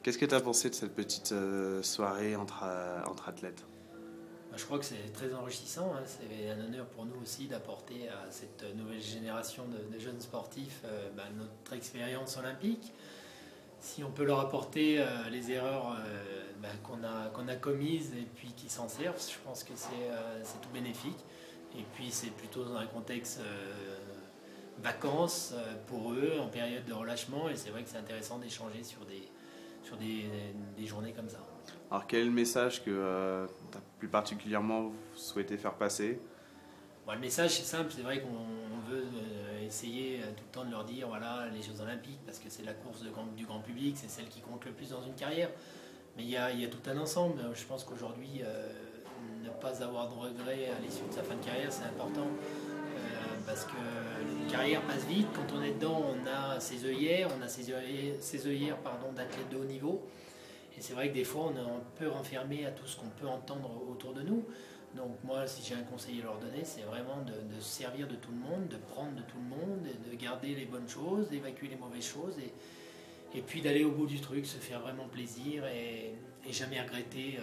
Qu'est-ce que tu as pensé de cette petite soirée entre athlètes? Je crois que c'est très enrichissant, hein. C'est un honneur pour nous aussi d'apporter à cette nouvelle génération de jeunes sportifs notre expérience olympique. Si on peut leur apporter les erreurs qu'on a commises et puis qu'ils s'en servent, je pense que c'est tout bénéfique. Et puis c'est plutôt dans un contexte vacances pour eux, en période de relâchement. Et c'est vrai que c'est intéressant d'échanger sur des journées comme ça. Alors quel est le message que tu as plus particulièrement souhaité faire passer? Bon, le message c'est simple, c'est vrai qu'on veut essayer tout le temps de leur dire voilà les Jeux Olympiques parce que c'est la course du grand public, c'est celle qui compte le plus dans une carrière. Mais il y a tout un ensemble. Je pense qu'aujourd'hui, ne pas avoir de regrets à l'issue de sa fin de carrière, c'est important. Parce que une carrière passe vite. Quand on est dedans, on a ses œillères, d'athlètes de haut niveau. Et c'est vrai que des fois, on est un peu renfermé à tout ce qu'on peut entendre autour de nous. Donc moi, si j'ai un conseil à leur donner, c'est vraiment de se servir de tout le monde, de prendre de tout le monde, de garder les bonnes choses, d'évacuer les mauvaises choses et puis d'aller au bout du truc, se faire vraiment plaisir et jamais regretter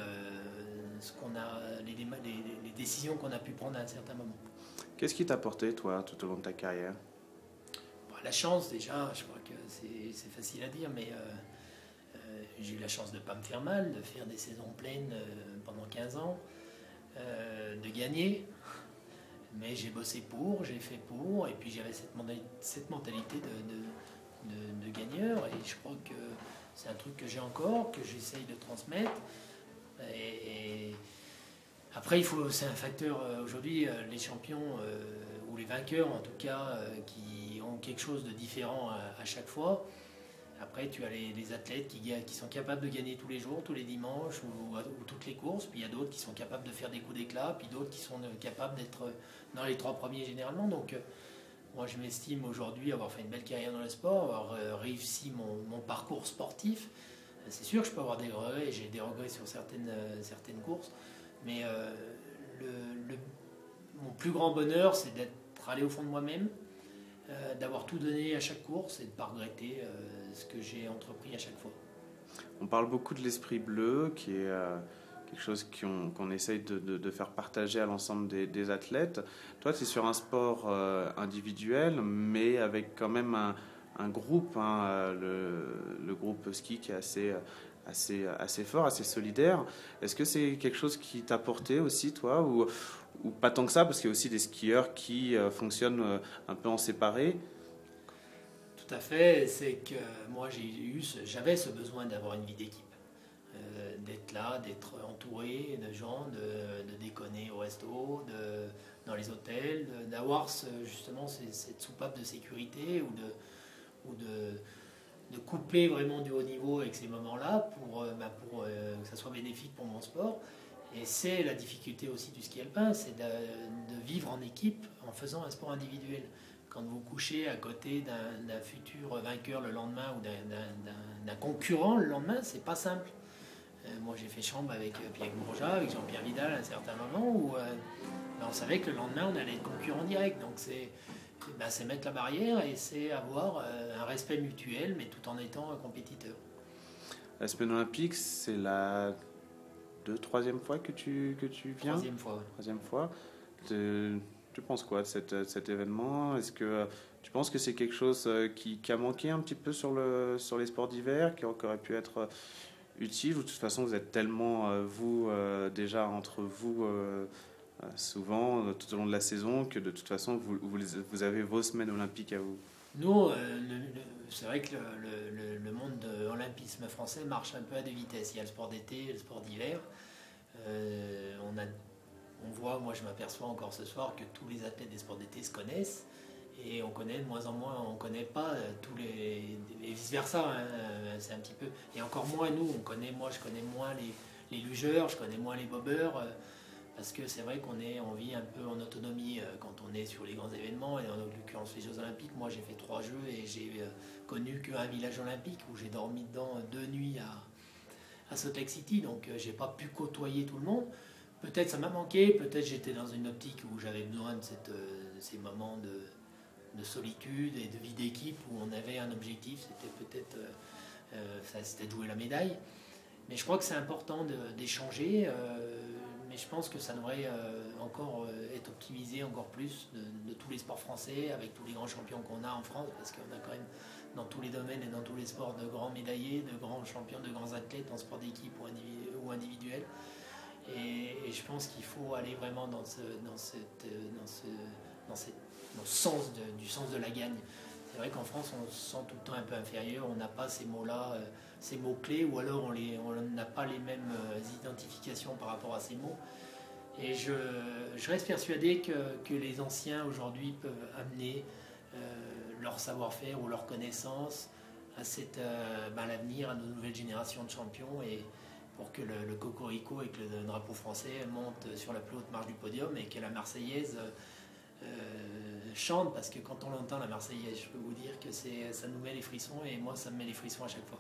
les décisions qu'on a pu prendre à un certain moment. Qu'est-ce qui t'a apporté, toi, tout au long de ta carrière? Bon, la chance, déjà, je crois que c'est facile à dire, mais j'ai eu la chance de ne pas me faire mal, de faire des saisons pleines pendant 15 ans, de gagner. Mais j'ai bossé j'ai fait pour, et puis j'avais cette mentalité de gagneur, et je crois que c'est un truc que j'ai encore, que j'essaye de transmettre. Et après, c'est un facteur, aujourd'hui, les champions, ou les vainqueurs en tout cas, qui ont quelque chose de différent à chaque fois. Après, tu as les athlètes qui sont capables de gagner tous les jours, tous les dimanches ou toutes les courses. Puis il y a d'autres qui sont capables de faire des coups d'éclat, puis d'autres qui sont capables d'être dans les 3 premiers généralement. Donc moi, je m'estime aujourd'hui avoir fait une belle carrière dans le sport, avoir réussi mon parcours sportif. C'est sûr que je peux avoir des regrets, j'ai des regrets sur certaines courses. Mais mon plus grand bonheur, c'est d'être allé au fond de moi-même, d'avoir tout donné à chaque course et de ne pas regretter ce que j'ai entrepris à chaque fois. On parle beaucoup de l'esprit bleu, qui est quelque chose qu'on essaye de faire partager à l'ensemble des athlètes. Toi, tu es sur un sport individuel, mais avec quand même un groupe, hein, le groupe ski qui est assez fort, assez solidaire. Est-ce que c'est quelque chose qui t'a porté aussi, toi, ou pas tant que ça, parce qu'il y a aussi des skieurs qui fonctionnent un peu en séparé? Tout à fait, c'est que moi j'avais ce besoin d'avoir une vie d'équipe, d'être là, d'être entouré de gens, de déconner au resto, dans les hôtels, d'avoir justement cette soupape de sécurité ou de couper vraiment du haut niveau avec ces moments-là pour que ça soit bénéfique pour mon sport. Et c'est la difficulté aussi du ski alpin, c'est de vivre en équipe en faisant un sport individuel. Quand vous couchez à côté d'un futur vainqueur le lendemain ou d'un concurrent le lendemain, c'est pas simple. Moi j'ai fait chambre avec Pierre Bourgeat, avec Jean-Pierre Vidal à un certain moment où on savait que le lendemain on allait être concurrent direct. Donc c'est mettre la barrière et c'est avoir un respect mutuel mais tout en étant un compétiteur. La semaine olympique, c'est la troisième fois que tu viens? Troisième fois. Troisième fois. Tu penses quoi de cet événement? Est-ce que tu penses que c'est quelque chose qui a manqué un petit peu sur les sports d'hiver, qui aurait pu être utile, ou de toute façon vous êtes tellement, déjà entre vous, souvent, tout au long de la saison, que de toute façon vous avez vos semaines olympiques à vous? Nous, c'est vrai que le monde de l'olympisme français marche un peu à deux vitesses. Il y a le sport d'été et le sport d'hiver. On voit, moi je m'aperçois encore ce soir que tous les athlètes des sports d'été se connaissent et on connaît de moins en moins, on ne connaît pas tous les... et vice versa, hein, c'est un petit peu... Et encore moins nous, je connais moins les lugeurs, je connais moins les bobeurs, parce que c'est vrai on vit un peu en autonomie quand on est sur les grands événements, et en l'occurrence les Jeux Olympiques. Moi j'ai fait 3 Jeux et j'ai connu qu'un village olympique où j'ai dormi dedans 2 nuits à Salt Lake City, donc j'ai pas pu côtoyer tout le monde. Peut-être ça m'a manqué, peut-être j'étais dans une optique où j'avais besoin de ces moments de solitude et de vie d'équipe où on avait un objectif, c'était peut-être Ça, c'était de jouer la médaille. Mais je crois que c'est important d'échanger. Mais je pense que ça devrait encore être optimisé encore plus de tous les sports français, avec tous les grands champions qu'on a en France, parce qu'on a quand même dans tous les domaines et dans tous les sports de grands médaillés, de grands champions, de grands athlètes en sport d'équipe ou individuel. Et je pense qu'il faut aller vraiment dans ce sens du sens de la gagne. C'est vrai qu'en France, on se sent tout le temps un peu inférieur, on n'a pas ces mots-là, ces mots-clés, ou alors on n'a pas les mêmes identifications par rapport à ces mots. Et je reste persuadé que les anciens aujourd'hui peuvent amener leur savoir-faire ou leur connaissance à l'avenir, à nos nouvelles générations de champions, et pour que le cocorico et que le drapeau français monte sur la plus haute marche du podium et que la Marseillaise chante, parce que quand on entend la Marseillaise, je peux vous dire que ça nous met les frissons, et moi ça me met les frissons à chaque fois.